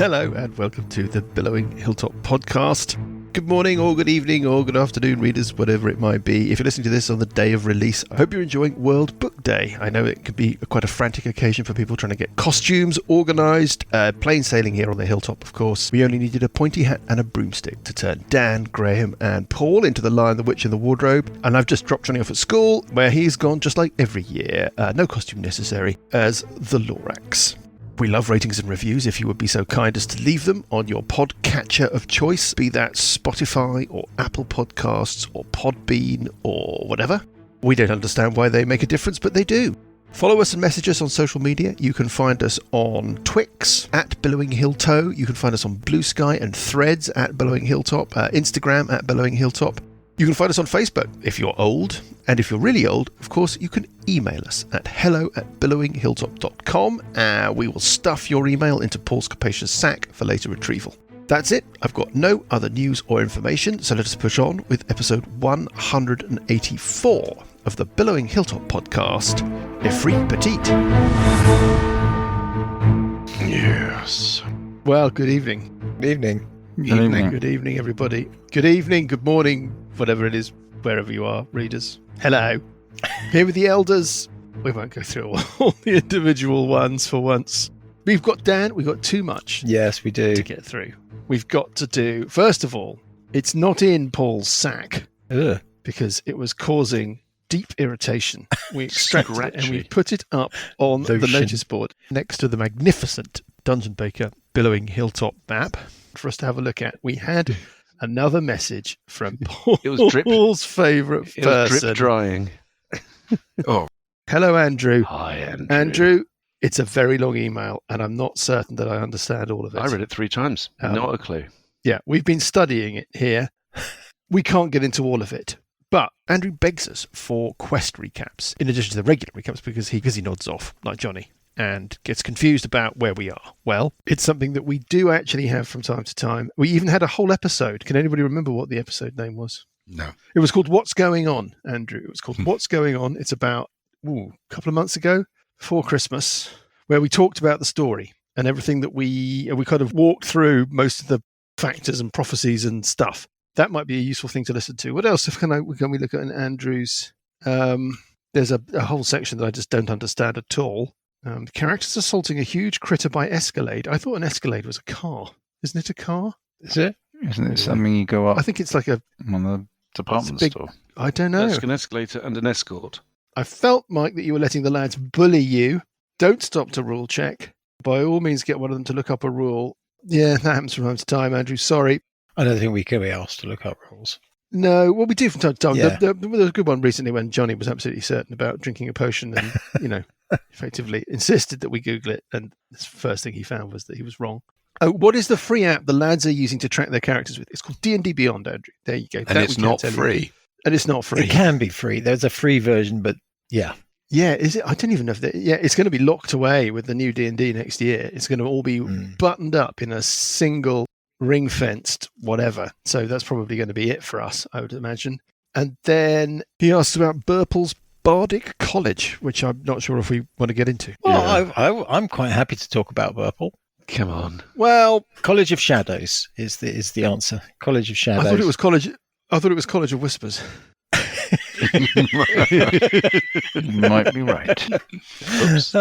Hello and welcome to the Billowing Hilltop podcast. Good morning or good evening or good afternoon, readers, whatever it might be. If you're listening to this on the day of release, I hope you're enjoying World Book Day. I know it can be quite a frantic occasion for people trying to get costumes organised. Plain sailing here on the hilltop, of course. We only needed a pointy hat and a broomstick to turn Dan, Graham and Paul into the Lion, the Witch and the Wardrobe. And I've just dropped Johnny off at school, where he's gone just like every year. No costume necessary, as the Lorax. We love ratings and reviews if you would be so kind as to leave them on your podcatcher of choice, be that Spotify or Apple Podcasts or Podbean or whatever. We don't understand why they make a difference, but they do. Follow us and message us on social media. You can find us on Twix at Billowing Hilltop. You can find us on Blue Sky and Threads at Billowing Hilltop, Instagram at Billowing Hilltop. You can find us on Facebook if you're old. And if you're really old, of course, you can email us at hello@billowinghilltop.com. We will stuff your email into Paul's capacious sack for later retrieval. That's it. I've got no other news or information, so let us push on with episode 184 of the Billowing Hilltop podcast, Efreet, Petite. Yes. Well, good evening. Good evening. Good evening, everybody. Good evening, good morning, whatever it is, wherever you are, readers. Hello. Here with the elders. We won't go through all the individual ones for once. We've got Dan, we've got too much Yes, we do. to get through. We've got to do, first of all, it's not in Paul's sack Ugh. because it was causing deep irritation. We extracted it and we Scratchy. put it up on the Lotion. notice board next to the magnificent Dungeon Baker Billowing Hilltop map for us to have a look at. We had another message from It was drip. Paul's favourite It was person. drip drying. Oh, Hello, Andrew. hi, Andrew. Andrew, it's a very long email, and I'm not certain that I understand all of it. I read it 3 times. Not a clue. Yeah, we've been studying it here. We can't get into all of it. But Andrew begs us for quest recaps, in addition to the regular recaps, because he nods off, like Johnny, and gets confused about where we are. Well, it's something that we do actually have from time to time. We even had a whole episode. Can anybody remember what the episode name was? No. It was called What's Going On, Andrew. It was called What's Going On. It's about a couple of months ago, before Christmas, where we talked about the story and everything that we kind of walked through most of the factors and prophecies and stuff. That might be a useful thing to listen to. What else can we look at in Andrew's? There's a whole section that I just don't understand at all. Characters assaulting a huge critter by Escalade. I thought an Escalade was a car. Isn't it a car? Is it? Isn't it something you go up I think it's like on the department big- store? I don't know. That's an escalator and an escort. I felt, Mike, that you were letting the lads bully you. Don't stop to rule check. By all means, get one of them to look up a rule. Yeah, that happens from time to time, Andrew. Sorry. I don't think we can be asked to look up rules. No, well, we do from time to time. Yeah. There was a good one recently when Johnny was absolutely certain about drinking a potion and, effectively insisted that we Google it. And the first thing he found was that he was wrong. Oh, what is the free app the lads are using to track their characters with? It's called D&D Beyond, Andrew. There you go. And That it's we can not tell you. free. And it's not free. It can be free. There's a free version, but yeah. Yeah, is it? I don't even know if it's going to be locked away with the new D&D next year. It's going to all be buttoned up in a single ring-fenced whatever. So that's probably going to be it for us, I would imagine. And then he asked about Burple's Bardic College, which I'm not sure if we want to get into. Well, I'm quite happy to talk about Burple. Come on. Well, College of Shadows is the answer. College of Shadows. I thought it was College of Whispers. You might be right. Oops.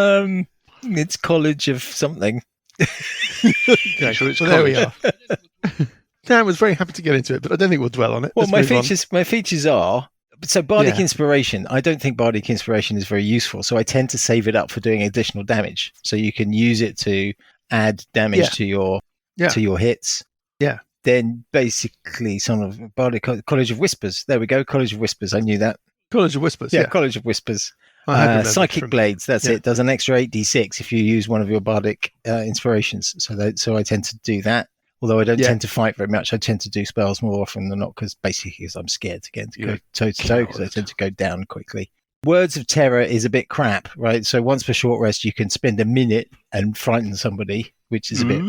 It's College of something. Okay, Sure it's well, there we college. are. Dan was very happy to get into it, but I don't think we'll dwell on it. Well, Let's move on. my features are. So Bardic Yeah. Inspiration, I don't think Bardic Inspiration is very useful, so I tend to save it up for doing additional damage. So you can use it to add damage to your hits. Yeah. Then basically some of Bardic College of Whispers. There we go, College of Whispers. I knew that. College of Whispers. Yeah, Yeah. College of Whispers. I had remembered Psychic from- Blades, that's yeah. it. Does an extra 8d6 if you use one of your Bardic inspirations. So I tend to do that. Although I don't tend to fight very much, I tend to do spells more often than not because I'm scared to get to go toe to toe because I tend to go down quickly. Words of Terror is a bit crap, right? So once per short rest, you can spend a minute and frighten somebody, which is a bit.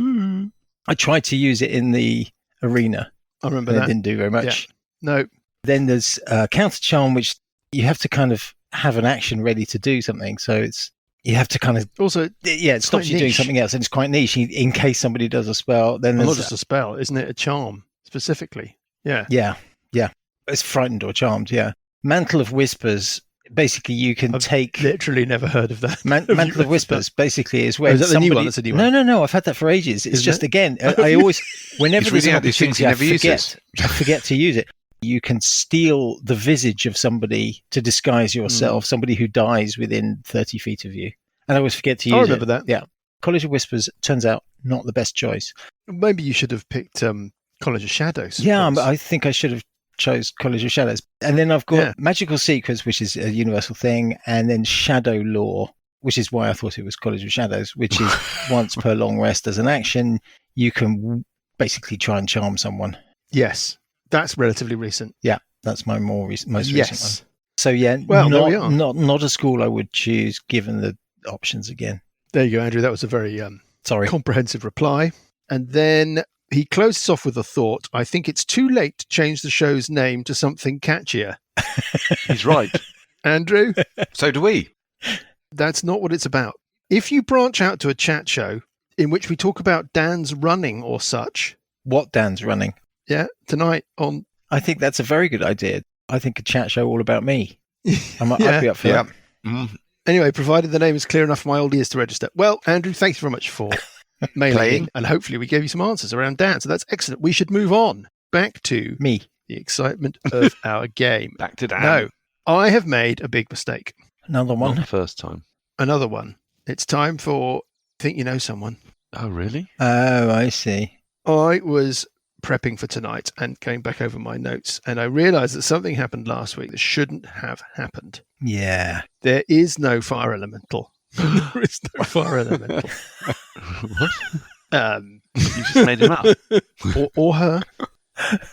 I tried to use it in the arena. I remember But that. it didn't do very much. No. Then there's Counter Charm, which you have to kind of have an action ready to do something. So it's you have to kind of Also, it stops you doing niche. something else, and it's quite niche in case somebody does a spell. Then well, there's not just a spell, isn't it? A charm specifically. Yeah. yeah. It's frightened or charmed. Yeah, Mantle of Whispers. Basically, you can take. Literally never heard of that. Mantle of Whispers basically is when is that the somebody. new one? That's a new one. No. I've had that for ages. It's Isn't just it? again, I always whenever He's there's an reading out these things opportunity, he never uses. I forget to use it. You can steal the visage of somebody to disguise yourself. Somebody who dies within 30 feet of you, and I always forget to use it. I remember that. Yeah, College of Whispers turns out not the best choice. Maybe you should have picked College of Shadows. Yeah, first. I think I should have chose College of Shadows. And then I've got Yeah. Magical Secrets, which is a universal thing, and then Shadow Law, which is why I thought it was College of Shadows, which is once per long rest as an action, you can basically try and charm someone. Yes, that's relatively recent. That's my most recent one. Yes. So yeah, Well, there we are. not a school I would choose given the options again. There you go, Andrew. That was a very Sorry. comprehensive reply. And then he closes off with a thought. I think it's too late to change the show's name to something catchier. He's right. Andrew, So do we. that's not what it's about. If you branch out to a chat show in which we talk about Dan's running or such, What Dan's running? yeah, tonight on... I think that's a very good idea. I think a chat show all about me. I'd Yeah. be up for Yeah. that. Mm. Anyway, provided the name is clear enough for my old ears to register. Well, Andrew, thanks very much for mailing Playing. in, and hopefully we gave you some answers around Dan. So that's excellent. We should move on back to Me. the excitement of our game. Back to Dan. No, I have made a big mistake. Another Not one. the first time. Another one. It's time for Think You Know Someone. Oh, really? Oh, I see. I was prepping for tonight and going back over my notes, and I realised that something happened last week that shouldn't have happened. Yeah. There is no fire elemental. There is no fire elemental. What? You You just made him up. or her.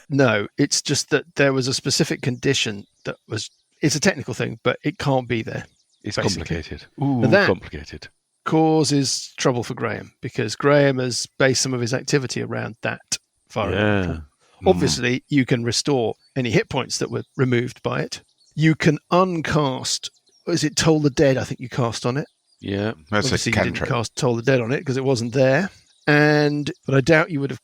No, it's just that there was a specific condition that was... It's a technical thing, but it can't be there. It's Basically. complicated. Ooh, But that- complicated. Causes trouble for Graham, because Graham has based some of his activity around that fire elemental. Yeah. Obviously, you can restore any hit points that were removed by it. You can uncast... Is it Toll the Dead? I think you cast on it. Yeah. That's Obviously, a you didn't cantrip. cast Toll the Dead on it because it wasn't there. But I doubt you would have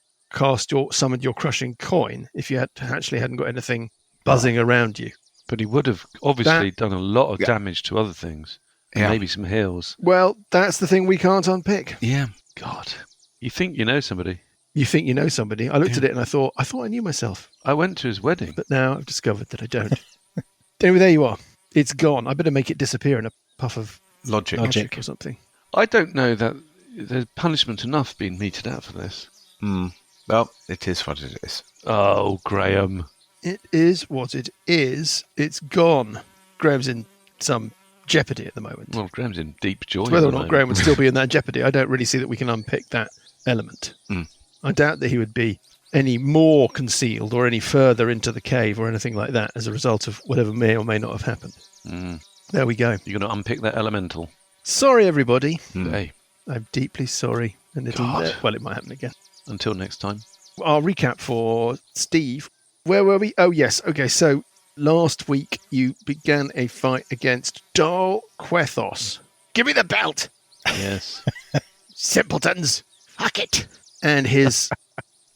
summoned your Crushing Coin if you hadn't got anything buzzing around you. But he would have obviously done a lot of damage to other things. And Yeah. maybe some heals. Well, that's the thing we can't unpick. Yeah. God. You think you know somebody. You think you know somebody. I looked Yeah. at it and I thought I knew myself. I went to his wedding. But now I've discovered that I don't. Anyway, there you are. It's gone. I better make it disappear in a puff of Logic. magic or something. I don't know that there's punishment enough being meted out for this. Well, it is what it is. Oh, Graham. It is what it is. It's gone. Graham's in some jeopardy at the moment. Well, Graham's in deep joy. Whether at or the not Graham would moment. still be in that jeopardy, I don't really see that we can unpick that element. I doubt that he would be any more concealed or any further into the cave or anything like that as a result of whatever may or may not have happened. There we go. You're going to unpick that elemental. Sorry, everybody. Hey, I'm deeply sorry. And God. well, it might happen again. until next time. I'll recap for Steve. Where were we? Oh, yes. Okay, so last week you began a fight against Darl Quethos. Give me the belt! Yes. Simpletons! Fuck it! And his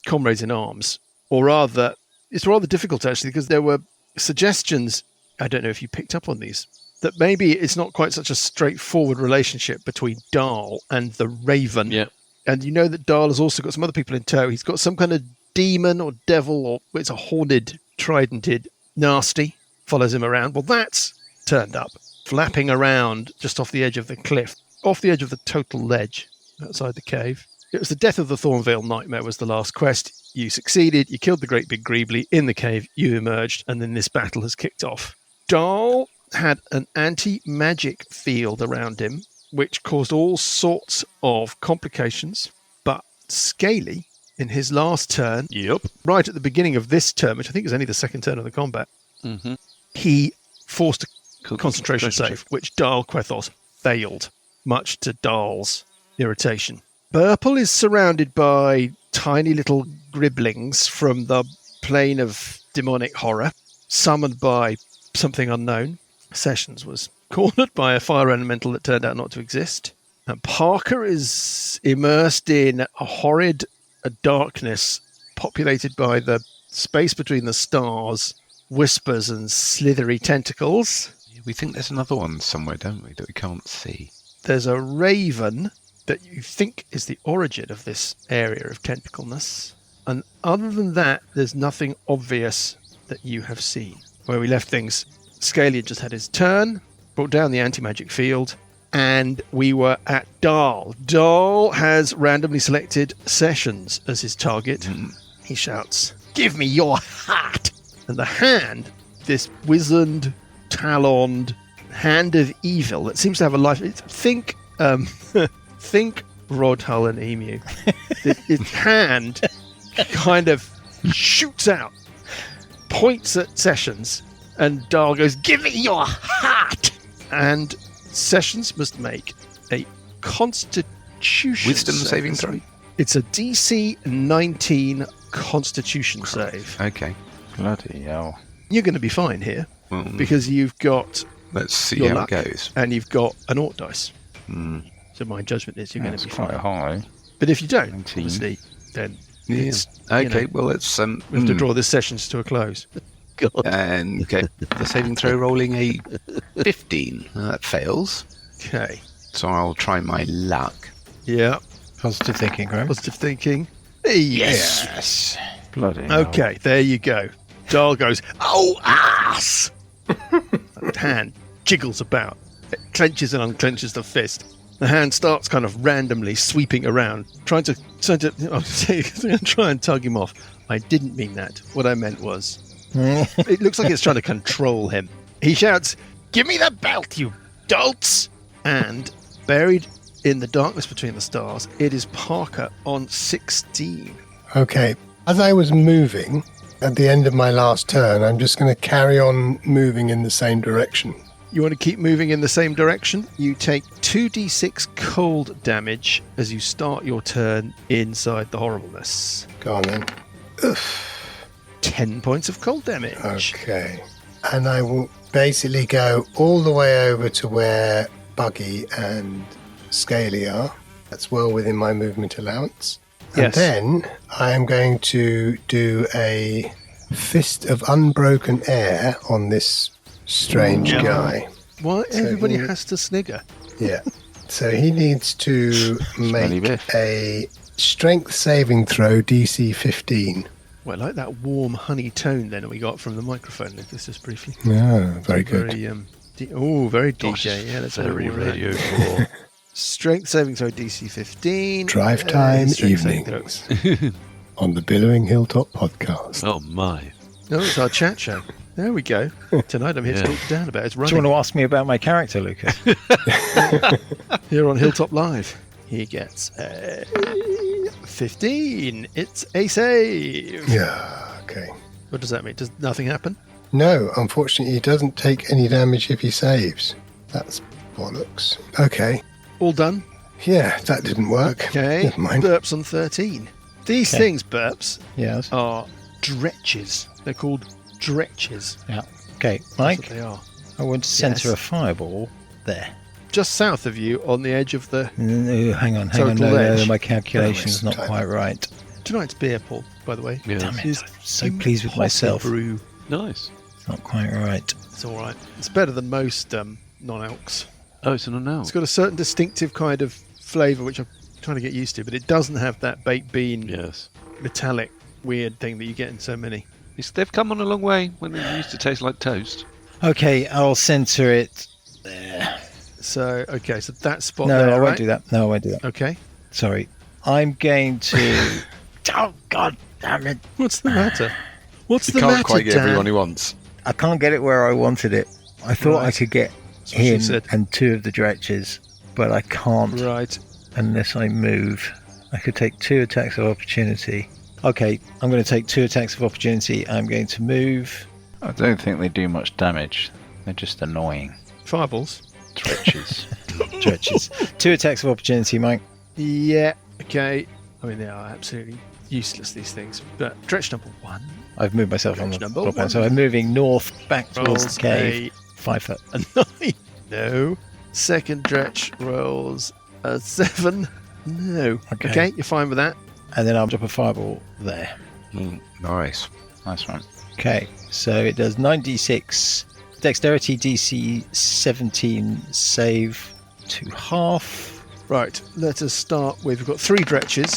comrades in arms. Or rather, it's rather difficult actually because there were suggestions, I don't know if you picked up on these, that maybe it's not quite such a straightforward relationship between Darl and the Raven. Yeah. And you know that Darl has also got some other people in tow. He's got some kind of demon or devil, or it's a horned, tridented nasty, follows him around. Well, that's turned up, flapping around just off the edge of the cliff, off the edge of the total ledge outside the cave. It was the death of the Thornvale Nightmare was the last quest. You succeeded, you killed the great big Greebly in the cave, you emerged, and then this battle has kicked off. Darl had an anti-magic field around him, which caused all sorts of complications, but Scaly, in his last turn, Yep. right at the beginning of this turn, which I think is only the second turn of the combat, Mm-hmm. he forced a concentration save, which Darl Quethos failed, much to Darl's irritation. Burple is surrounded by tiny little gribblings from the plane of demonic horror, summoned by something unknown. Sessions was cornered by a fire elemental that turned out not to exist. And Parker is immersed in a horrid darkness populated by the space between the stars, whispers and slithery tentacles. We think there's another one somewhere, don't we, that we can't see? There's a raven that you think is the origin of this area of tentacleness. And other than that, there's nothing obvious that you have seen. Where we left things, Scalian just had his turn, brought down the anti-magic field, and we were at Darl. Darl has randomly selected Sessions as his target. He shouts, "Give me your hat!" And the hand, this wizened, taloned hand of evil that seems to have a life. Think Rod Hull and Emu. Its hand kind of shoots out, points at Sessions, and Darl goes, "Give me your hat!" And Sessions must make a Constitution Wisdom saving throw? It's a DC 19 Constitution save. Okay. Bloody hell. You're going to be fine here because you've got Let's see your how luck it goes. and you've got an Ort dice. So my judgment is you're going to be quite fine. high. But if you don't, 19. obviously, then Yeah. it's, Okay, well, let's... we have to draw this sessions to a close. God. And okay, the saving throw rolling a 15. That fails. Okay. So I'll try my luck. Yeah. Positive thinking, Graham. Positive thinking. Yes. Bloody hell. Okay, there you go. Darl goes, "Oh, ass!" The hand jiggles about. It clenches and unclenches the fist. The hand starts kind of randomly sweeping around, trying to try and tug him off. I didn't mean that. What I meant was, it looks like it's trying to control him. He shouts, "Give me the belt, you dolts!" And buried in the darkness between the stars, it is Parker on 16. Okay. As I was moving at the end of my last turn, I'm just going to carry on moving in the same direction. You want to keep moving in the same direction? You take 2d6 cold damage as you start your turn inside the horribleness. Go on then. 10 points of cold damage. Okay. And I will basically go all the way over to where Buggy and Scaly are. That's well within my movement allowance. And Yes. then I am going to do a Fist of Unbroken Air on this strange guy. Why So everybody he- has to snigger? Yeah. So he needs to Smelly make biff. a strength saving throw DC 15. Well, I like that warm honey tone then we got from the microphone, Lucas, just briefly. Yeah, very good. Very, very DJ. Yeah, that's Very all right. Radio 4. Strength saving throw DC 15. Drive time strength saving evenings throw. on the Billowing Hilltop podcast. Oh, my. No, it's our chat show. There we go. Tonight I'm here to Yeah. talk down about it. It's Do you running want to ask me about my character, Lucas? here on Hilltop Live. He gets a 15. It's a save. Yeah, okay. What does that mean? Does nothing happen? No, unfortunately, he doesn't take any damage if he saves. That's bollocks. Okay. All done. Yeah, that didn't work. Okay. Never mind. Burps on 13. These Okay. things, burps, Yes. are dretches. They're called dretches. Yeah. Okay, That's Mike, what they are. I want to centre Yes. a fireball there. Just south of you on the edge of the No, hang on. Total No, edge. my calculation's Oh, not it's quite right. tonight's beer, Paul, by the way. Yeah. Damn it. Is I'm so pleased with myself. brew. Nice. It's not quite right. It's all right. It's better than most non-alcs. Oh, it's an unknown. It's got a certain distinctive kind of flavour which I'm trying to get used to, but it doesn't have that baked bean Yes. metallic weird thing that you get in so many. They've come on a long way when they used to taste like toast. Okay, I'll centre it there. So, okay, so that spot No, there, I won't right? do that. No, I won't do that. Okay. Sorry. I'm going to... Oh, God damn it. What's the matter? What's You the can't matter, quite get Dan? everyone he wants. I can't get it where I wanted it. I thought I Right. could get That's what she him said. and two of the dretches, but I can't Right. unless I move. I could take 2 attacks of opportunity. Okay, I'm going to take 2 attacks of opportunity. I'm going to move. I don't think they do much damage. They're just annoying. Fireballs. Twitches. Dretches. 2 attacks of opportunity, Mike. Yeah, okay. I mean, they are absolutely useless, these things. But dretch number 1 I've moved myself on the Dretch number top end, so 1. I'm moving north back towards rolls the cave. a 5 foot. A 9. No. Second dretch rolls a 7. No. Okay. You're fine with that. And then I'll drop a fireball there. Nice. Nice one. Okay, so it does 9d6 dexterity DC 17 save to half. Right, let us start with, we've got 3 dretches.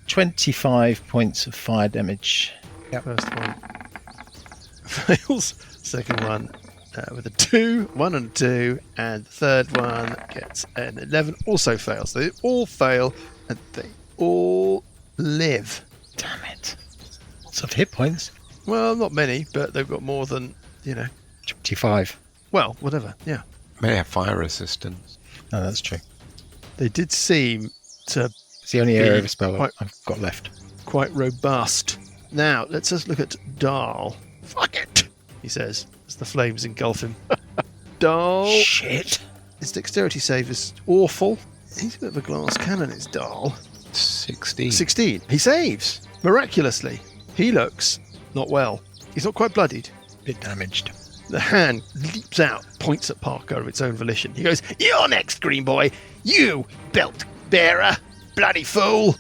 25 points of fire damage. First one fails. Second one with a 2, 1 and a 2, and the third one gets an 11, also fails. So they all fail, and they all live. Damn it. Lots of hit points. Well, not many, but they've got more than, 25. well, whatever, yeah. May have fire resistance. No, that's true. They did seem to It's the only area of a spell Quite- I've got left. quite robust. Now, let's just look at Darl. Fuck it, he says, as the flames engulf him. Darl, Shit. his dexterity save is awful. He's a bit of a glass cannon, it's Darl. 16. 16. He saves, miraculously. He looks not well. He's not quite bloodied. Bit damaged. The hand leaps out, points at Parker of its own volition. He goes, "You're next, green boy. You belt bearer. Bloody fool."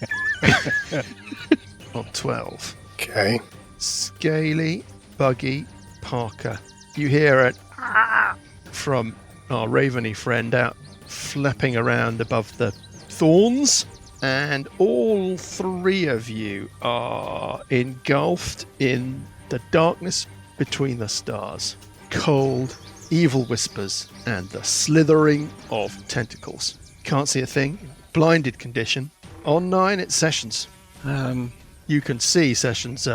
On 12. Okay. Scaly, Buggy, Parker. You hear a "Ah" from our raveny friend out flapping around above the thorns, and all 3 of you are engulfed in the darkness between the stars. Cold, evil whispers, and the slithering of tentacles. Can't see a thing. Blinded condition. On 9, it's Sessions. You can see Sessions'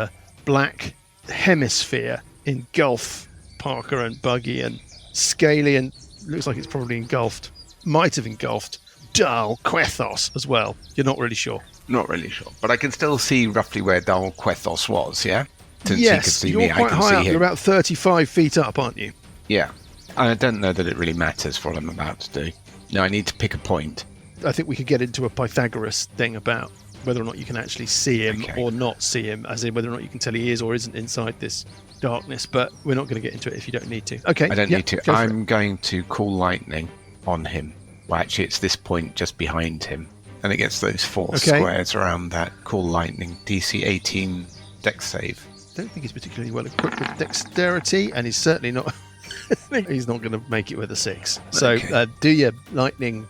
black hemisphere engulf Parker and Buggy and Scaly, and looks like it's probably engulfed, might have engulfed Darl Quethos as well. You're not really sure. Not really sure. But I can still see roughly where Darl Quethos was, yeah? Since he Yes, could see you're me, I quite can high see up. him. You're about 35 feet up, aren't you? Yeah. I don't know that it really matters for what I'm about to do. No, I need to pick a point. I think we could get into a Pythagoras thing about whether or not you can actually see him Okay. or not see him, as in whether or not you can tell he is or isn't inside this darkness, but we're not going to get into it if you don't need to. Okay. I don't yeah, need to. go for it. I'm going to call lightning on him. Well, actually, it's this point just behind him. And it gets those 4 Okay. squares around that. Call lightning. DC 18 dex save. Don't think he's particularly well equipped with dexterity, and he's certainly not. He's not going to make it with a 6. So Okay. do your lightning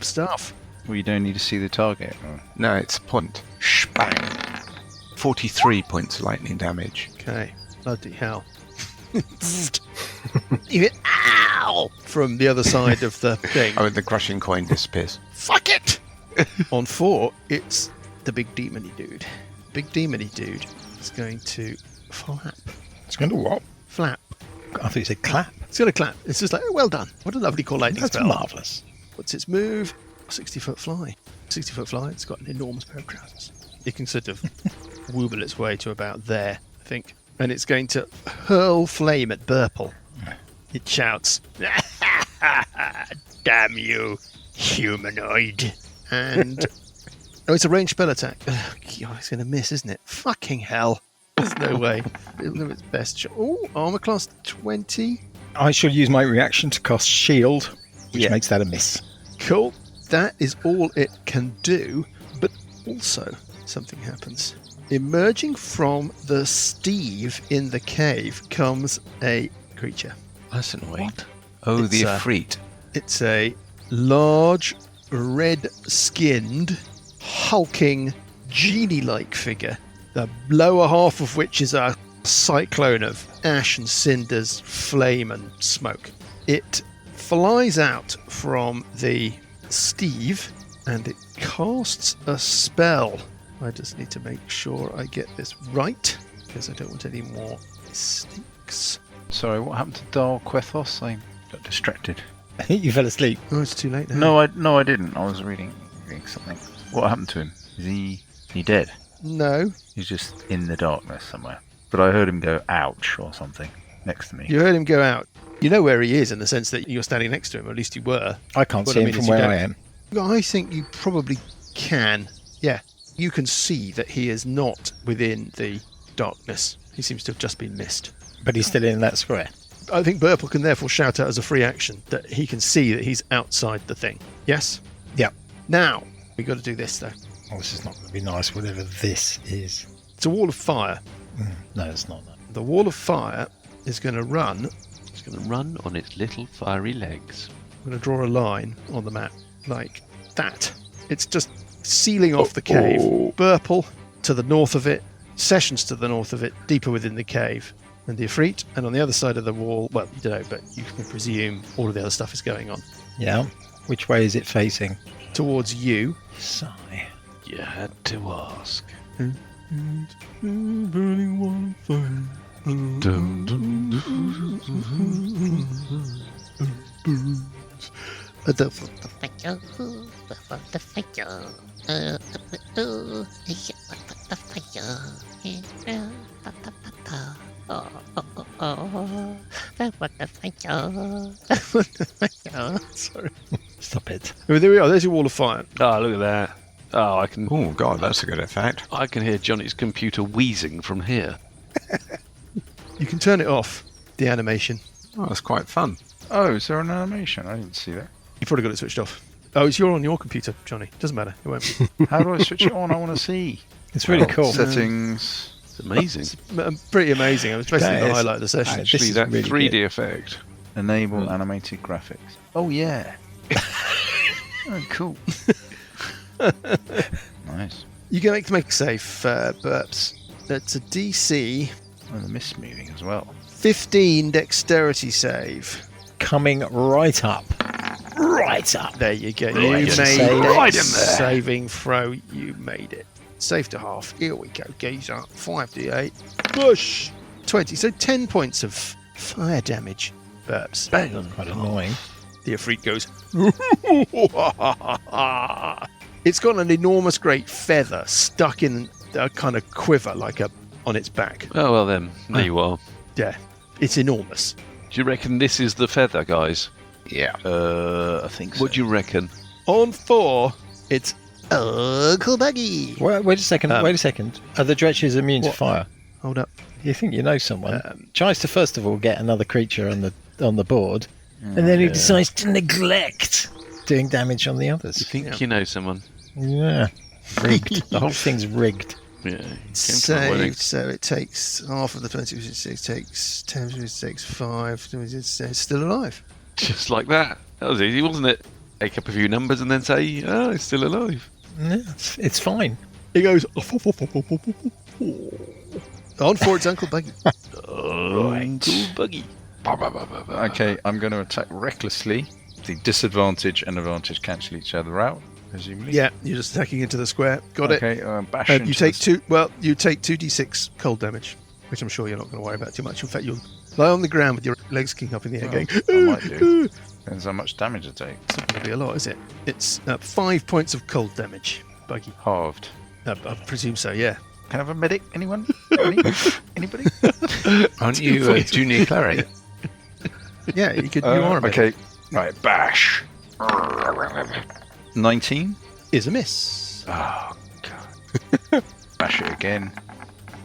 stuff. Well, you don't need to see the target. Or... No, it's a point. Shbang. 43 points of lightning damage. Okay. Bloody hell. You hear "ow" from the other side of the thing. Oh, the crushing coin disappears. Fuck it! On 4, it's the big demony dude. Big demony dude is going to flap. It's going to what? Flap. I thought you said clap. It's going to clap. It's just like, oh, well done. What a lovely call lightning That's spell. marvellous. What's its move? 60-foot fly. 60-foot fly. It's got an enormous pair of trousers. It can sort of wobble its way to about there, I think. And it's going to hurl flame at Burple. It shouts, "Damn you, humanoid!" And oh, it's a ranged spell attack. Oh, God, it's going to miss, isn't it? Fucking hell! There's no way. It'll do its best shot. Oh, armor class 20. I shall use my reaction to cast shield, which Yeah. makes that a miss. Cool. That is all it can do, but also something happens. Emerging from the Steve in the cave comes a creature. That's annoying. Oh, It's, the Efreet. It's a large, red-skinned, hulking, genie-like figure, the lower half of which is a cyclone of ash and cinders, flame and smoke. It flies out from the Steve and it casts a spell. I just need to make sure I get this right because I don't want any more mistakes. Sorry, what happened to Darl Quethos? I got distracted. I think you fell asleep. Oh, it's too late now. No, I didn't. I was reading something. What happened to him? Is he dead? No. He's just in the darkness somewhere. But I heard him go ouch or something next to me. You heard him go out. You know where he is in the sense that you're standing next to him, or at least you were. I can't What see I him mean from is you where don't- I am. I think you probably can. Yeah. You can see that he is not within the darkness. He seems to have just been missed. But he's still in that square. I think Burple can therefore shout out as a free action that he can see that he's outside the thing. Yes? Yep. Now, we got to do this, though. Oh, this is not going to be nice, whatever this is. It's a wall of fire. No, it's not that. The wall of fire is going to run. It's going to run on its little fiery legs. I'm going to draw a line on the map like that. It's just sealing off the cave. Burple to the north of it, Sessions to the north of it, deeper within the cave, and the Efreet. And on the other side of the wall, well, you don't know, but you can presume all of the other stuff is going on. Yeah. Which way is it facing? Towards you. Sigh. You had to ask. Burning wall of fire. Sorry. Stop it. Oh, there we are. There's your wall of fire. Oh, look at that. Oh, I can. Oh, God, that's a good effect. I can hear Johnny's computer wheezing from here. You can turn it off, the animation. Oh, that's quite fun. Oh, is there an animation? I didn't see that. You've probably got it switched off. Oh, it's on your computer, Johnny. Doesn't matter. It won't be. How do I switch it on? I want to see. It's really cool. Settings. It's amazing. Pretty amazing. It was basically That the is- highlight of the session. This Actually, is that really 3D good. effect. Enable animated graphics. Oh, yeah. Oh, cool. Nice. You can make a safe, Burps. That's a DC Oh, the mist moving as well. 15 dexterity save. Coming right up. Right up. There you go. Right You in made save. it. Right in there. Saving throw. You made it. Safe to half. Here we go. Gaze up. 5d8. Push. 20. So 10 points of fire damage. Burps. Bang on. Quite annoying. The Efreet goes. It's got an enormous great feather stuck in a kind of quiver, like on its back. Oh, well then. There you are. Yeah, it's enormous. Do you reckon this is the feather, guys? Yeah. I think so. What do you reckon? On 4, it's Uncle Buggy. Wait a second. Wait a second. Are the dretches immune to what? fire? Hold up. You think you know someone? Tries to first of all get another creature on the board, and then he decides to neglect doing damage on the others. You think you know someone? Yeah, rigged. The whole thing's rigged. Yeah. Came to a wedding. Saved, so it takes half of the 20, which is 6, takes 10, which takes 5. It's still alive. Just like that. That was easy, wasn't it? Take up a few numbers and then say, oh, it's still alive. Yeah, it's fine. It goes. On 4, it's Uncle Buggy. Uncle Buggy. Okay, I'm going to attack recklessly. The disadvantage and advantage cancel each other out, presumably. Yeah, you're just attacking into the square. Got it. Okay, bash You into take the- 2. Well, you take 2d6 cold damage, which I'm sure you're not going to worry about too much. In fact, you'll lie on the ground with your legs kicking up in the air, going. I might do. Depends how much damage I take. It's not going to be a lot, is it? It's 5 points of cold damage, Buggy. Halved. I presume so. Yeah. Can I have a medic? Anyone? Anybody? Aren't you a junior cleric? Yeah, you could. You are a medic. Okay, right, bash. 19. Is a miss. Oh, God. Bash it again.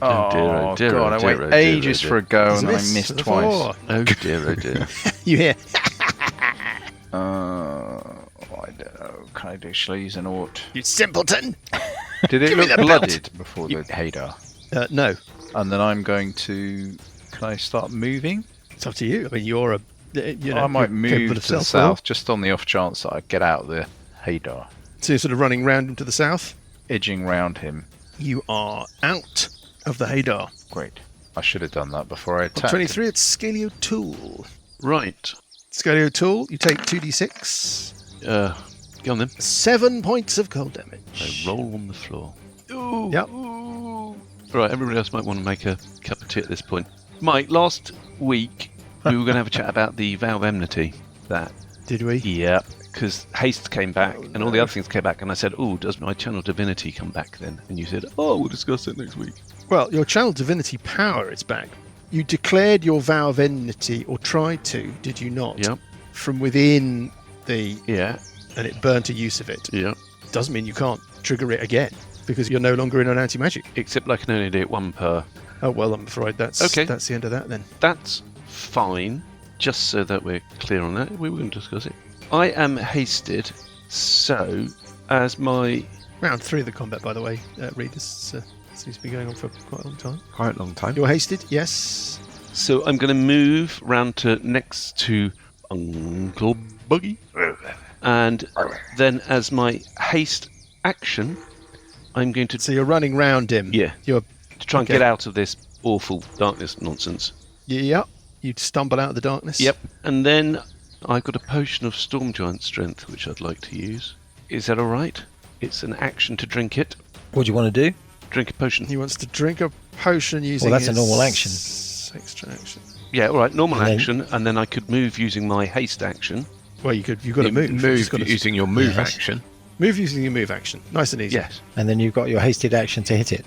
Oh, dear, Oh, oh, dear, God, oh, I dear, wait oh, dear, ages oh, dear. for a go Is a and then I miss missed for the twice. 4. Oh dear, oh dear. You hear? I don't know. Can I do? Shall I use an Ort? You simpleton. Did it Give me look the belt. blooded before the Hadar? No, And then I'm going to... Can I start moving? it's up to you. I mean, you're a. I might you're capable move of to the self-will. south, just on the off chance that I get out of the Hadar. So you're sort of running round him to the south. Edging round him. You are out of the Hadar. Great. I should have done that before I On attacked. 23, it's Scalio Tool. Right. Scalio Tool, you take 2d6. Go on then. 7 points of cold damage. So roll on the floor. Yep. Right, everybody else might want to make a cup of tea at this point. Mike, last week we were going to have a chat about the vow of enmity. That. Did we? Yeah. Because haste came back and all the other things came back, and I said, "Oh, does my channel divinity come back then?" And you said, "Oh, we'll discuss it next week." Well, your channel divinity power is back. You declared your vow of enmity, or tried to, did you not? Yep. From within the. Yeah. And it burnt a use of it. Yeah. Doesn't mean you can't trigger it again, because you're no longer in an anti-magic. Except I can only do it one per. Oh, well, I'm afraid that's Okay. the end of that then. That's fine. just so that we're clear on that, we will discuss it. I am hasted, so as my... Round 3 of the combat, by the way. Read, this seems to be going on for quite a long time. Quite a long time. You're hasted, yes. So I'm going to move round to next to Uncle Buggy. And then as my haste action, I'm going to... So you're running round him. Yeah. You're to try and get out of this awful darkness nonsense. Yep. You'd stumble out of the darkness. Yep. And then I've got a potion of Storm Giant Strength, which I'd like to use. Is that all right? It's an action to drink it. What do you want to do? Drink a potion. He wants to drink a potion using Well, that's a his normal action. Extra action. Yeah, all right, normal And then- action, and then I could move using my haste action. Well, you've got to move. You've Move just got to using your move Yes. action. move using your move action. Nice and easy. Yes. And then you've got your hasted action to hit it.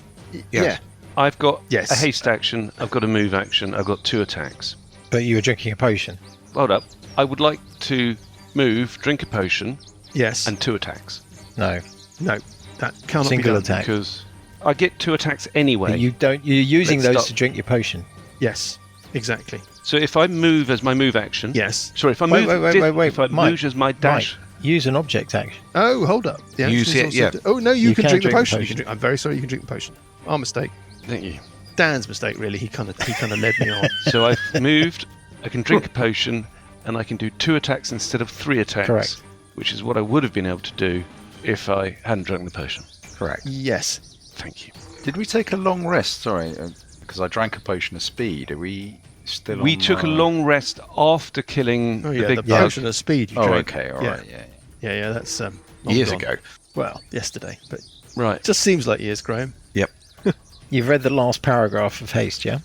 Yeah. I've got Yes. a haste action, I've got a move action, I've got 2 attacks. But you were drinking a potion. Hold up. I would like to move, drink a potion, Yes. and 2 attacks. No. No, that cannot Single be done. attack. Because I get 2 attacks anyway. You're using Let's those stop. to drink your potion. Yes, exactly. So if I move as my move action... Yes. Sorry, if I Wait, move... wait, If I Mike, move as my dash... Use an object action. Oh, hold up. The action Use is it, also yeah. Oh, no, you can drink the potion. potion. I'm very sorry, you can drink the potion. Our mistake. Thank you. Dan's mistake, really. He kind of led me on. So I've moved, I can drink a potion, and I can do 2 attacks instead of 3 attacks. Correct. Which is what I would have been able to do if I hadn't drunk the potion. Correct. Yes. Thank you. Did we take a long rest? Sorry, because I drank a potion of speed. Are we still We on, took a long rest after killing Oh, the yeah, big the bug. potion of speed you Oh, drank. okay, all Yeah. right, yeah. Yeah, that's long Years gone. ago. Well, yesterday, but Right. just seems like years, Graham. You've read the last paragraph of haste, yeah?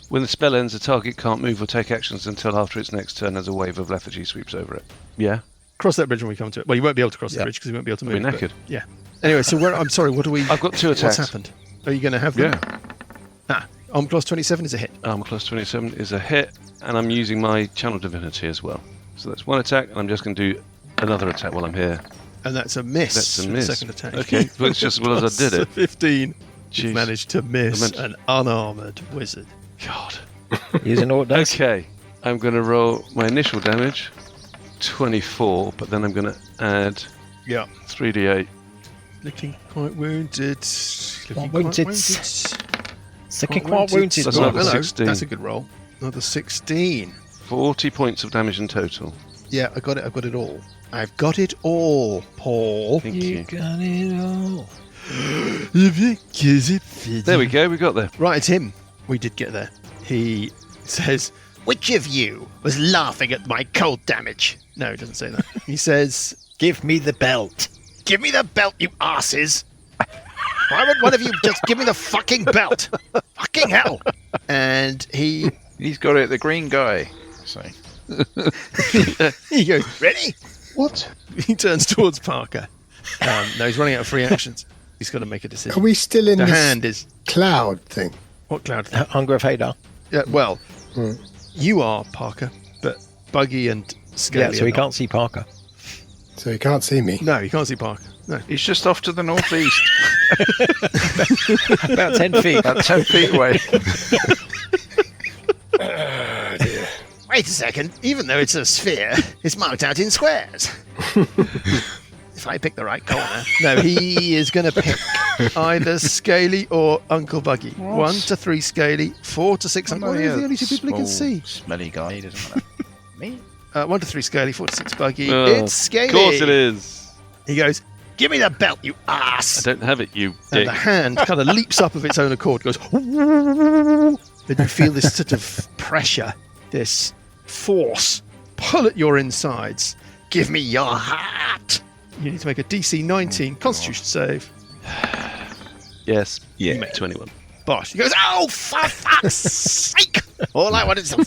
When the spell ends, the target can't move or take actions until after its next turn as a wave of lethargy sweeps over it. Yeah? Cross that bridge when we come to it. Well, you won't be able to cross the Yeah. bridge because you won't be able to move. We're but- knackered. Yeah. Anyway, so I'm sorry, what do we... I've got 2 attacks. What's happened? Are you going to have them? Yeah. Armor class 27 is a hit. Armor class 27 is a hit, and I'm using my Channel Divinity as well. So that's 1 attack, and I'm just going to do another attack while I'm here. And that's a miss. That's a for the miss. second attack. Okay, but it's just as well as I did it. 15. Jeez. You've managed to miss I meant- an unarmored wizard. God. Using what dice? Okay, I'm going to roll my initial damage, 24, but then I'm going to add Yeah. 3d8. Looking quite wounded. Looking Quite wounded. Looking quite wounded. That's Oh, another hello. 16. That's a good roll. Another 16. 40 points of damage in total. Yeah, I got it. I've got it all. I've got it all, Paul. Thank you. got it all. There we go, we got there. Right, it's him. We did get there. He says, "Which of you was laughing at my cold damage?" No, he doesn't say that. He says, Give me the belt. "Give me the belt, you asses! Why would one of you just give me the fucking belt? Fucking hell!" And He's got it, the green guy. So, he goes, "Ready?" What? He turns towards Parker. No, he's running out of free actions. He's got to make a Are decision. we still in The this hand is cloud thing? what cloud? Hunger of Hadar. Yeah, well, Hmm. you are Parker, but Buggy and Scaly. Yeah, so are he not. can't see Parker. So you can't see me. No, you can't see Parker. No. he's just off to the northeast, About 10 feet. about 10 feet away. Wait a second. Even though it's a sphere, it's marked out in squares. If I pick the right corner. No, he is going to pick either Scaly or Uncle Buggy. What? 1 to 3 Scaly, 4 to 6. Well, those are the only 2 people he can see. Smelly guy, he doesn't want to... Me? 1 to 3 Scaly, 4 to 6 Buggy. Oh, It's Scaly. Of course it is. He goes, "Give me the belt, you I ass!" don't have it, you And dick. the hand kind of leaps up of its own accord, goes, and you feel this sort of pressure, this force pull at your insides. "Give me your heart!" You need to make a DC 19 Constitution save. Yes. Yeah. You make 21. Bosh. He goes, "Oh, for fuck's sake! All I want is some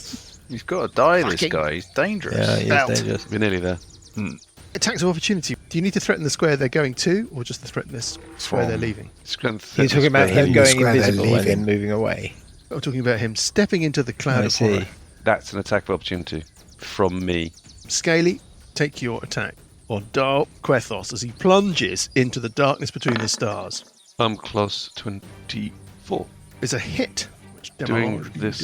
He's got to die, this Fucking guy. He's dangerous. Yeah, he Belt. is dangerous. We're nearly there. attacks of opportunity." Do you need to threaten the square they're going to, or just to threaten this square they're leaving? Strength. You're talking about him the going square they're invisible and leaving. then moving away. I'm talking about him stepping into the cloud I of see. horror. That's an attack of opportunity from me. Scaly, take your attack on Darl Quethos as he plunges into the darkness between the stars. Class 24. It's a hit. Which Doing damage this.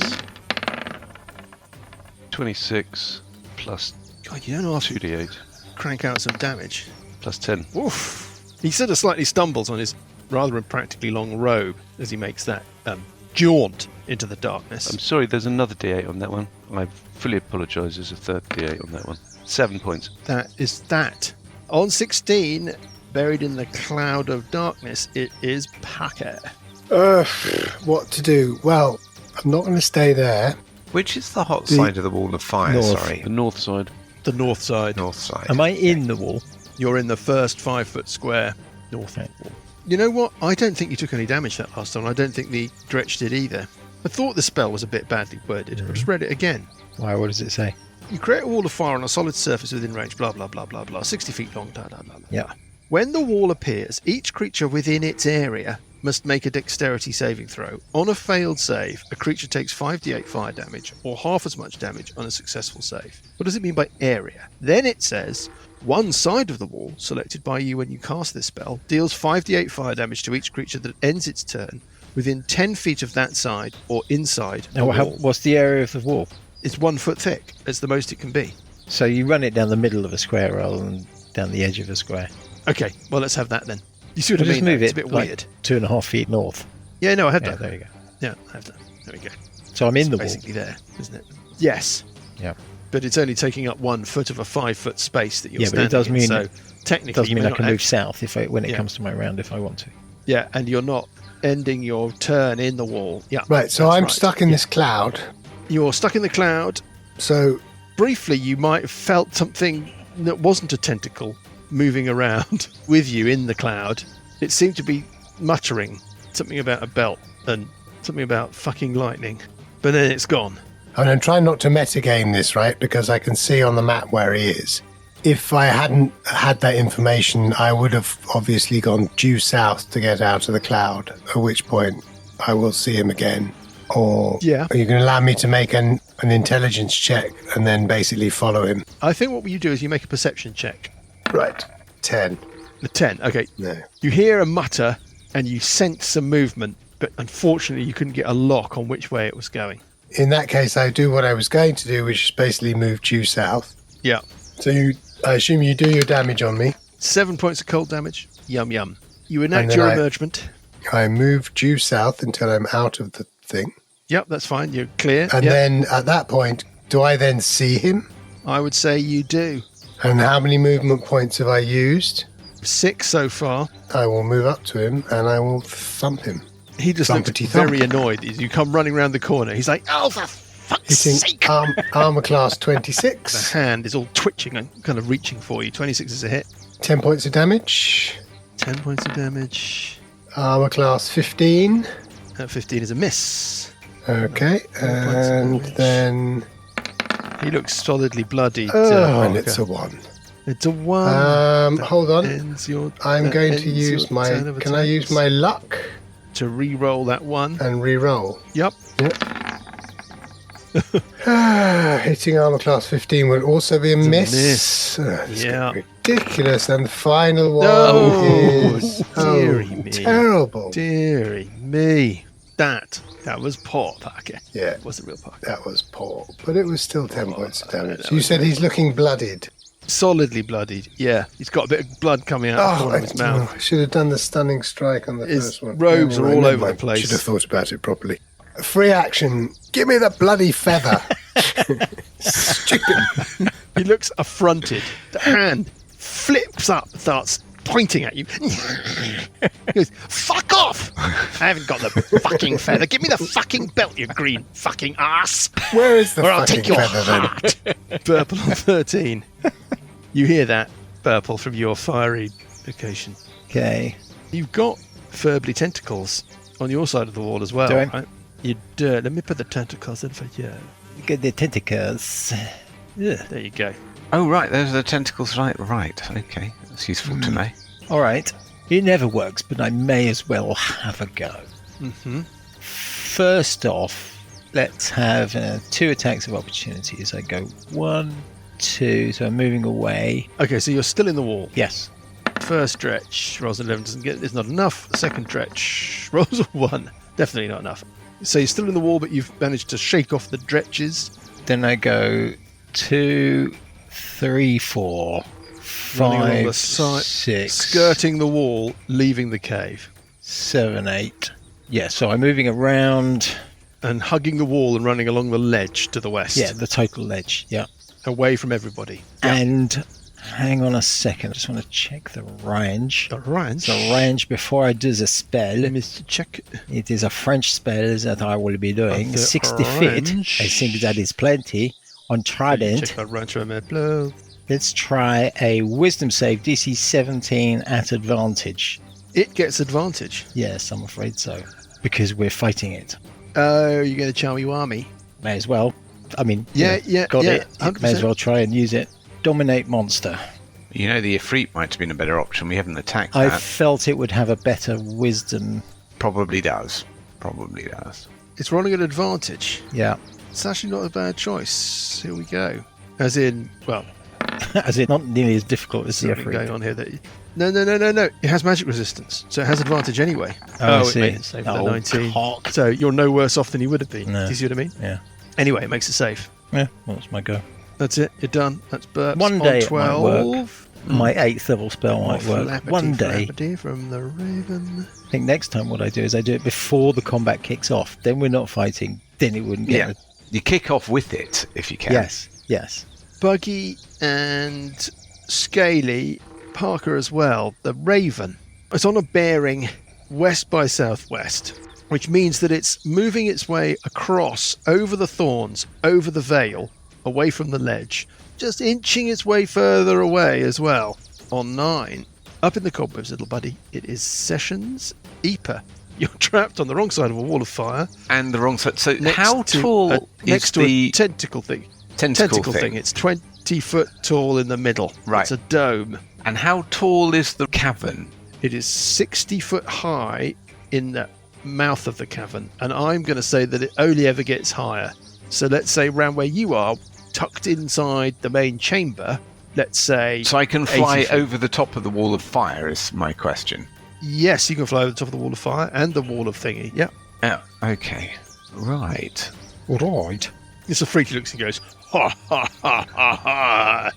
26 plus God, you don't know, 2d8 crank out some damage. plus 10. Oof. He sort of slightly stumbles on his rather impractically long robe as he makes that jaunt into the darkness. I'm sorry, there's another d8 on that one. I fully apologise, there's a third d8 on that one. 7 points. That is that. On 16, buried in the cloud of darkness, it is Packer. What to do? Well, I'm not going to stay there. Which is the hot side of the wall of fire? North. Sorry, The north side. The north side. north side. Am I in the wall? You're in the first 5-foot square north Okay. wall. You know what? I don't think you took any damage that last time. I don't think the Dretch did either. I thought the spell was a bit badly worded. I just read it again. Why? What does it say? You create a wall of fire on a solid surface within range, blah, blah, blah, blah, blah, 60 feet long, blah, blah, blah, blah. Yeah. When the wall appears, each creature within its area must make a dexterity saving throw. On a failed save, a creature takes 5d8 fire damage, or half as much damage on a successful save. What does it mean by area? Then it says, one side of the wall, selected by you when you cast this spell, deals 5d8 fire damage to each creature that ends its turn within 10 feet of that side or inside the Now, wall. what's the area of the wall? It's 1 foot thick. It's the most it can be. So you run it down the middle of a square rather than down the edge of a square. Okay, well, let's have that then. You see what We'll I just mean? move It's it a bit like weird. 2.5 feet north. Yeah, no, I have Yeah, that. there you go. Yeah, I have that. There we go. So I'm in It's the wall. basically there, isn't it? Yes. Yeah. But it's only taking up 1 foot of a 5-foot space that you're Yeah, but it standing does in. mean- So technically, It doesn't you mean may I not can move act- south when it Yeah. comes to my round if I want to. Yeah, and you're not ending your turn in the wall. Yeah. Right, so that's I'm right. stuck in this cloud. You're stuck in the cloud. So Briefly, you might have felt something that wasn't a tentacle moving around with you in the cloud. It seemed to be muttering something about a belt and something about fucking lightning. But then it's gone. and I'm trying not to metagame this, right? Because I can see on the map where he is. If I hadn't had that information, I would have obviously gone due south to get out of the cloud, at which point I will see him again. Or Yeah. are you going to allow me to make an intelligence check and then basically follow him? I think what you do is you make a perception check. Right. 10. The 10. Okay. No. You hear a mutter and you sense some movement, but unfortunately you couldn't get a lock on which way it was going. In that case, I do what I was going to do, which is basically move due south. Yeah. So I assume you do your damage on me. 7 points of cold damage. Yum yum. You enact then your I- emergement. I move due south until I'm out of the thing. Yep, that's fine. You're clear. And Yep. then at that point, do I then see him? I would say you do. And how many movement points have I used? 6 so far. I will move up to him and I will thump him. He just looks Thumpety thump. very annoyed as you come running around the corner. He's like, oh, for fuck's Hitting sake. armor class The 26. hand is all twitching and kind of reaching for you. 26 is a hit. 10 points of damage. 10 points of damage. Armor class 15. 15 is a miss. Okay. points of And damage. then... He looks solidly bloodied. and it's a 1. It's a 1. Hold on. Ends your, I'm that going to ends use your my... turn of Can I use attacks. my luck To re-roll that 1. and re-roll? Yep. Hitting armor class 15 will also be a miss. miss. It's Yeah. ridiculous. And the final one No. is Deary me. terrible. Deary me. That was poor, Parker. Yeah, It wasn't real Parker. that was poor, but it was still 10 points of damage. that You was said he's looking bloodied. Solidly bloodied. Yeah. He's got a bit of blood coming out of the corner of his mouth. I should have done the stunning strike on the His first one. robes are all never over the mind. place. Should have thought about it properly. Free action. Give me the bloody feather. Stupid. He looks affronted. The hand flips up, starts pointing at you. He goes, fuck off! I haven't got the fucking feather. Give me the fucking belt, you green fucking ass! Where is the Or I'll fucking take your feather then? heart! Purple on 13. You hear that, Purple, from your fiery location. Okay. You've got furbly tentacles on your side of the wall as well, Do I? right? You do. Let me put the tentacles in for you. Get the tentacles. Yeah, there you go. Oh, right, those are the tentacles. Right. Okay, that's useful to know. All right. It never works, but I may as well have a go. Mm-hmm. First off, let's have 2 attacks of opportunity as I go 1, 2. So I'm moving away. Okay, so you're still in the wall. Yes. First stretch rolls an 11, doesn't get. It's not enough. Second stretch rolls a 1. Definitely not enough. So you're still in the wall, but you've managed to shake off the dretches. Then I go 2, 3, 4, Running along 5, the side, 6, skirting the wall, leaving the cave, 7, 8. Yeah, so I'm moving around. and hugging the wall and running along the ledge to the west. Yeah, the total ledge. Yeah. Away from everybody. And hang on a second. I just want to check the range. The range. The range before I do the spell. Mr. Check. It is a French spell that I will be doing. The 60 feet. range. I think that is plenty. On Trident, Check the range from my blow. let's try a Wisdom save, DC 17 at advantage. It gets advantage. Yes, I'm afraid so. Because we're fighting it. Oh, you're going to chow your army. May as well. I mean, Yeah, got yeah, it. May 100%. as well try and use it. Dominate monster. You know, the Efreet might have been a better option. We haven't attacked I that. felt it would have a better wisdom. Probably does. Probably does. It's rolling at advantage. Yeah. It's actually not a bad choice. Here we go. As in, well, As in, not nearly as difficult as the something going Efreet. on here that... No. It has magic resistance, so it has advantage anyway. Oh, I it see. made it safe for Oh, 19. cock. So you're no worse off than you would have been. No. Do you see what I mean? Yeah. Anyway, it makes it safe. Yeah, well, that's my go. That's it. You're done. That's burps. One on day it 12. might work. My 8th level spell might work. Flappity, One day. flappity from the Raven. I think next time what I do is I do it before the combat kicks off. Then we're not fighting. Then it wouldn't get... Yeah. You kick off with it if you can. Yes. Buggy and Scaly, Parker as well. The Raven. It's on a bearing west by southwest, which means that it's moving its way across over the thorns, over the vale, away from the ledge, just inching its way further away as well. On 9, up in the cobwebs, little buddy, it is Sessions Epa. You're trapped on the wrong side of a wall of fire. And the wrong side. So Next how to tall a- next is to the a tentacle thing? tentacle thing? It's 20 foot tall in the middle. Right. It's a dome. And how tall is the cavern? It is 60 foot high in the mouth of the cavern, and I'm going to say that it only ever gets higher. So let's say around where you are, tucked inside the main chamber, let's say... So I can fly 80 feet. over the top of the wall of fire is my question. Yes, you can fly over the top of the wall of fire and the wall of thingy. Yep. Oh, okay. Right. Right. It's a freaky looks and goes, ha ha ha ha ha.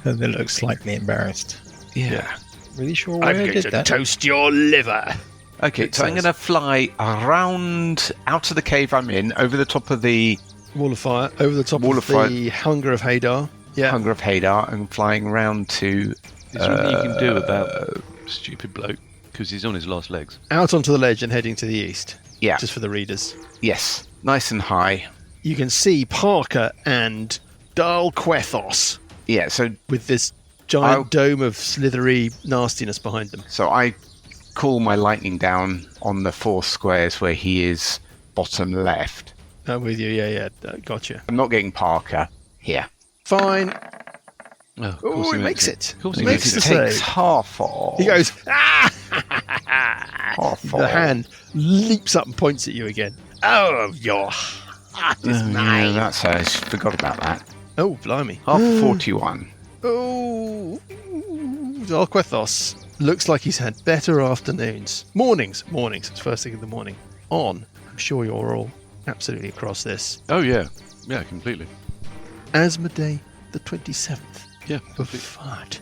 And they look slightly embarrassed. Yeah. Really sure why I'm I going did to that? toast your liver. Okay, It so I'm says. going to fly around out of the cave I'm in, over the top of the Wall of fire, over the top Wall of of the Hunger of Hadar. Yeah. Hunger of Hadar, and flying round to... Is there anything you can do about stupid bloke? Because he's on his last legs. Out onto the ledge and heading to the east. Yeah, Just for the readers. yes. Nice and high. You can see Parker and Darl Quethos Yeah, so with this giant I'll- dome of slithery nastiness behind them. I call my lightning down on the 4 squares where he is bottom left. I'm with you, yeah, gotcha. I'm not getting Parker here. Fine. Oh, of course Oh, he it makes it. Of course he Makes makes the it. Takes save. half off. He goes, ah! Half The off. hand leaps up and points at you again. Oh, your heart is Oh, yeah, mine. that's I forgot about that. Oh, blimey. Half 41. Oh, Darl Quethos looks like he's had better afternoons. Mornings. It's first thing in the morning. I'm sure you're all absolutely across this. Oh, yeah. Yeah, completely. Asmodee the 27th Yeah, of completely. Fud.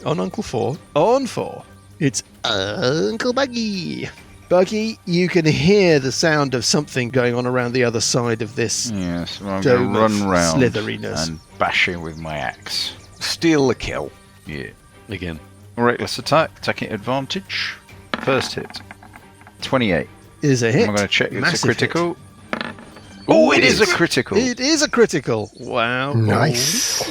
On Uncle 4. On 4. It's Uncle Buggy. Buggy, you can hear the sound of something going on around the other side of this. Yes, well, I'm Dome going to of run round slitheriness. and bash him with my axe. Steal the kill. Yeah. Again. Reckless attack, taking advantage. First hit. 28. Is a hit. I'm going to check it's a Massive hit. critical. Oh, it is a critical. It is a critical. Wow. Nice.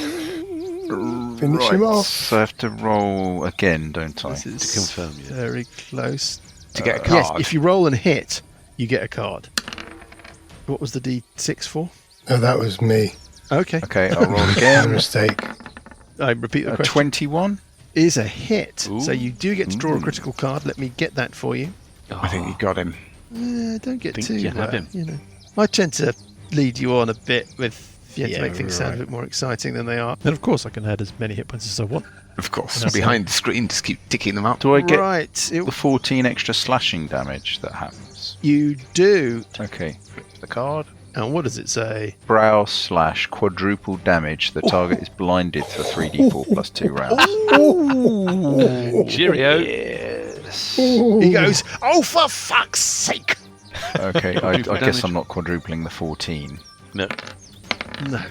Finish him off. So I have to roll again, don't I? This is To confirm, yeah. very close. To get a Yes, card. if you roll and hit, you get a card. What was the D6 for? No, that was me. Okay. Okay, I'll roll My again. mistake. I repeat the A question. 21. Is a hit. So Ooh. you do get to draw a critical card. Let me get that for you. I think you got him. Don't get Think too. you have him. You know, I tend to lead you on a bit with to Yeah, make things sound a right. bit more exciting than they are. And of course, I can add as many hit points as I want. Of course. That's Behind the screen, just keep ticking them up. Do I get Right. the 14 extra slashing damage that happens? You do. Okay, flip the card. And what does it say? Brow / quadruple damage. The target is blinded for 3d4 plus 2 rounds. Cheerio. Yes. He goes, oh, for fuck's sake! Okay, I Quadruple guess damage. I'm not quadrupling the 14. No. No.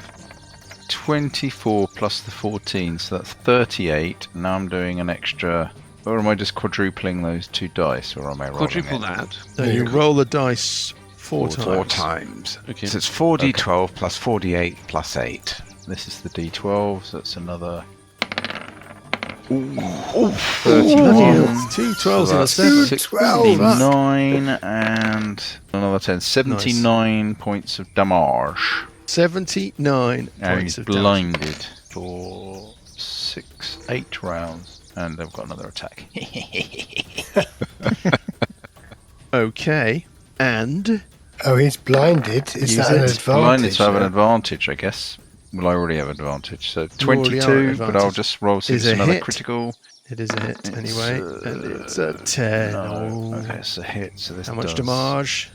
24 plus the 14, so that's 38. Now I'm doing an extra... Or am I just quadrupling those 2 dice, or am I rolling Quadruple it? that. So you roll the dice four times. 4 times. Okay. So it's 4d12 plus 48 plus 8. This is the d12, so that's another... Bloody 31. hell, 2 12s and a 7. 69 and another 10. 79 points of damage. 79 And points he's of damage. blinded for 8 rounds. And they've got another attack. Okay, and Oh, he's blinded. Is Use that an it. advantage? Blinded, so I have an yeah? advantage, I guess. Well, I already have advantage. So You already are 22, but I'll advantage. just roll since Is a another hit. critical. it is a hit It's, anyway. And it's a 10. No, Oh. okay, it's a hit. So this How much does, damage?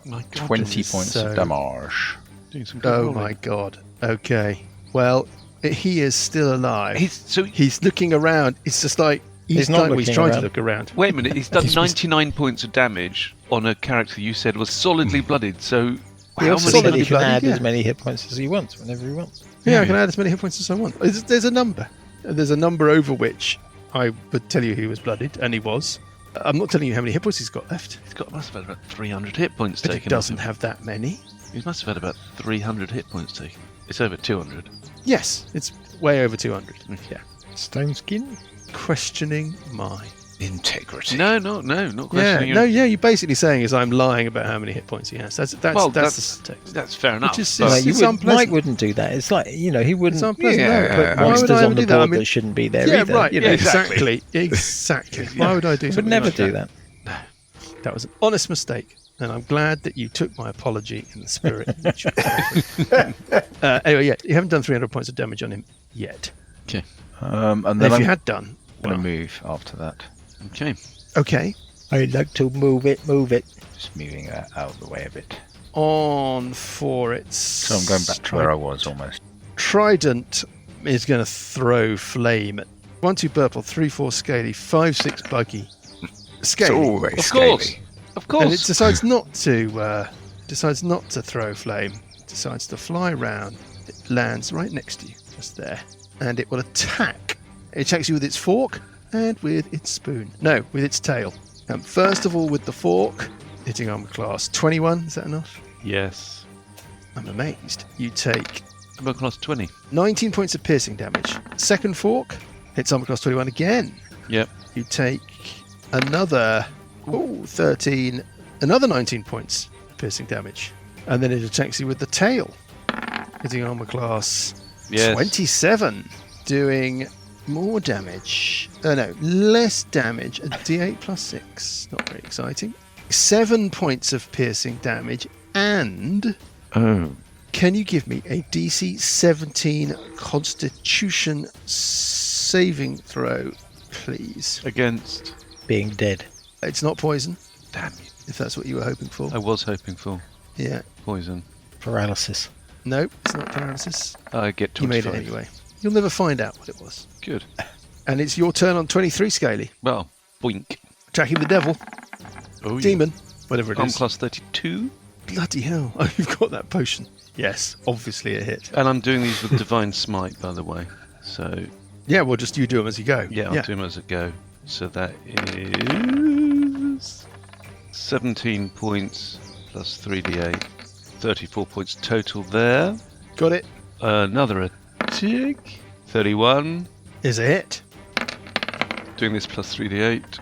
My God, 20 this is points so- of damage. doing some good Oh rolling. my god. Okay. Well, he is still alive. He's looking around. It's just like He's not like he's looking trying to around. look around. Wait a minute, he's done He's- 99 points of damage on a character you said was solidly blooded, so He how also many... said He Solidly can add bloody, as yeah. many hit points as he wants whenever he wants. Yeah, I can add as many hit points as I want. There's a number. There's a number over which I would tell you he was blooded, and he was. I'm not telling you how many hit points he's got left, must have had about 300 hit points but he taken. doesn't have that many. He must have had about 300 hit points taken. It's over 200. Yes, it's way over 200. Yeah. Stone skin? Questioning my... Integrity. No, not Yeah, questioning no, you. yeah, you're basically saying is I'm lying about how many hit points he has. That's Well, the text. That's fair enough. Which is- but- It's- Mike unpleasant. wouldn't do that. It's like, he wouldn't It's unpleasant. Yeah, no, but why why would monsters I on ever the do that? I board mean, that shouldn't be there yeah, either. right. you Yeah, know. exactly. Exactly. Why would I do He would something never like do that? that. That was an honest mistake, and I'm glad that you took my apology in the spirit. in which you anyway, yeah, you haven't done 300 points of damage on him yet. And And then if I'm you had done, going to well, move after that. Okay. okay, I'd like to move it. Just moving that out of the way a bit. on for its. So I'm going back to where I was almost. Trident is going to throw flame at 1, 2 purple, 3, 4 scaly, 5, 6 buggy. It's Scaly. always Of scaly. course. Of course. And it decides not to throw flame. It decides to fly around. It lands right next to you, just there, and it will attack. It attacks you with its fork and with its spoon. No, with its tail. First of all, with the fork, hitting armor class 21. Is that enough? Yes. I'm amazed. You take Armor class 20. 19 points of piercing damage. Second fork hits armor class 21 again. Yep. You take another 13, another 19 points piercing damage. And then it attacks you with the tail, hitting armor class Yes. 27, doing more damage. No, less damage. A d8 plus 6. Not very exciting. 7 points of piercing damage. And Oh. can you give me a DC 17 Constitution saving throw, please? Against. Being dead. It's not poison, Damn you. if that's what you were hoping for. I was hoping for Yeah. poison. Paralysis. No, it's not paralysis. I get You 25. made it anyway. You'll never find out what it was. Good. And it's your turn on 23, Scaly. Well, boink. Attacking the devil, Oh, yeah. demon, whatever it Armor is. class 32. Bloody hell. Oh, you've got that potion. Yes, obviously a hit. And I'm doing these with Divine Smite, by the way. So, Yeah, well, just you do them as you go. yeah, I'll do them as I go. So that is 17 points plus 3d8. 34 points total there. Got it. Another attack. 31. Is a hit. Doing this plus 3d8.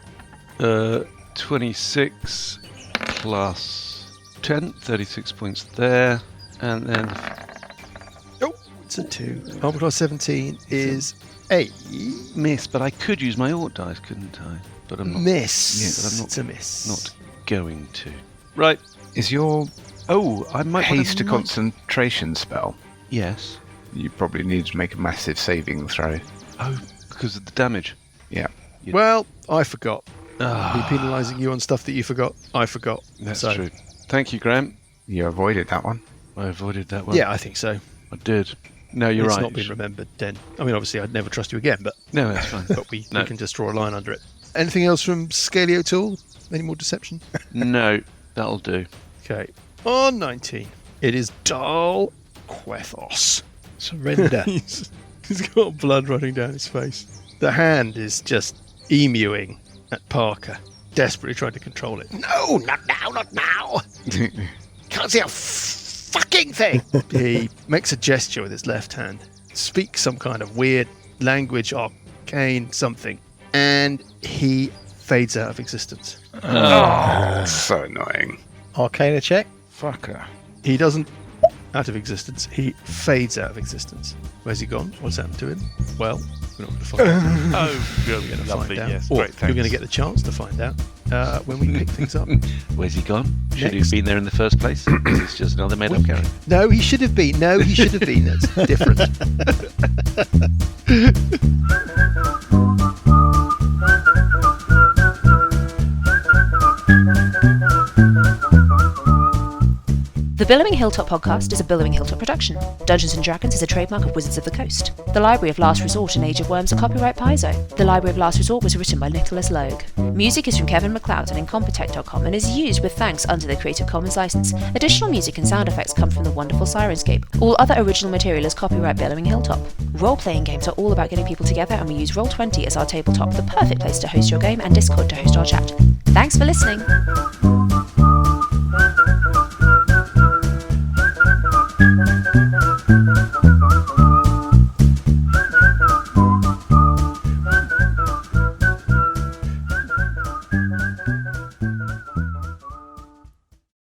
26 plus 10. 36 points there. And then Oh, it's a 2. Armor class 17 is a miss, but I could use my Ort dice, couldn't I? But I'm not. miss. Yeah, but I'm not- It's a miss. Not going to. Right. Is your Oh, I might want haste to concentration spell? Yes. You probably need to make a massive saving throw. Oh, because of the damage. Yeah. Well, I forgot. Ah, Be penalising you on stuff that you forgot. I forgot. that's So, true. Thank you, Graham. You avoided that one. I avoided that one. Yeah, I think so. I did. No, you're It's right. not been remembered then. I mean, obviously, I'd never trust you again, but No, that's fine. we No. can just draw a line under it. Anything else from Scalio at all? Any more deception? No, that'll do. Okay. On 19, it is Darl Quethos. Surrender. he's got blood running down his face. The hand is just emuing at Parker, desperately trying to control it. No, not now, not now. Can't see a fucking thing. He makes a gesture with his left hand, speaks some kind of weird language, arcane something, and he fades out of existence. So annoying. Arcana check. Fucker. He doesn't out of existence, he fades out of existence. Where's he gone? What's happened to him? Well, we're not going to find out. We're going to find out. Yes, Or great, you're going to thanks. get the chance to find out when we pick things up. Where's he gone? Should he Next. have been there in the first place? It's just another made-up character. No, he should have been. No, he should have been. That's different. The Billowing Hilltop podcast is a Billowing Hilltop production. Dungeons & Dragons is a trademark of Wizards of the Coast. The Library of Last Resort and Age of Worms are copyright Paizo. The Library of Last Resort was written by Nicholas Logue. Music is from Kevin MacLeod and Incompetech.com and is used with thanks under the Creative Commons license. Additional music and sound effects come from the wonderful Sirenscape. All other original material is copyright Billowing Hilltop. Role-playing games are all about getting people together, and we use Roll20 as our tabletop, the perfect place to host your game, and Discord to host our chat. Thanks for listening!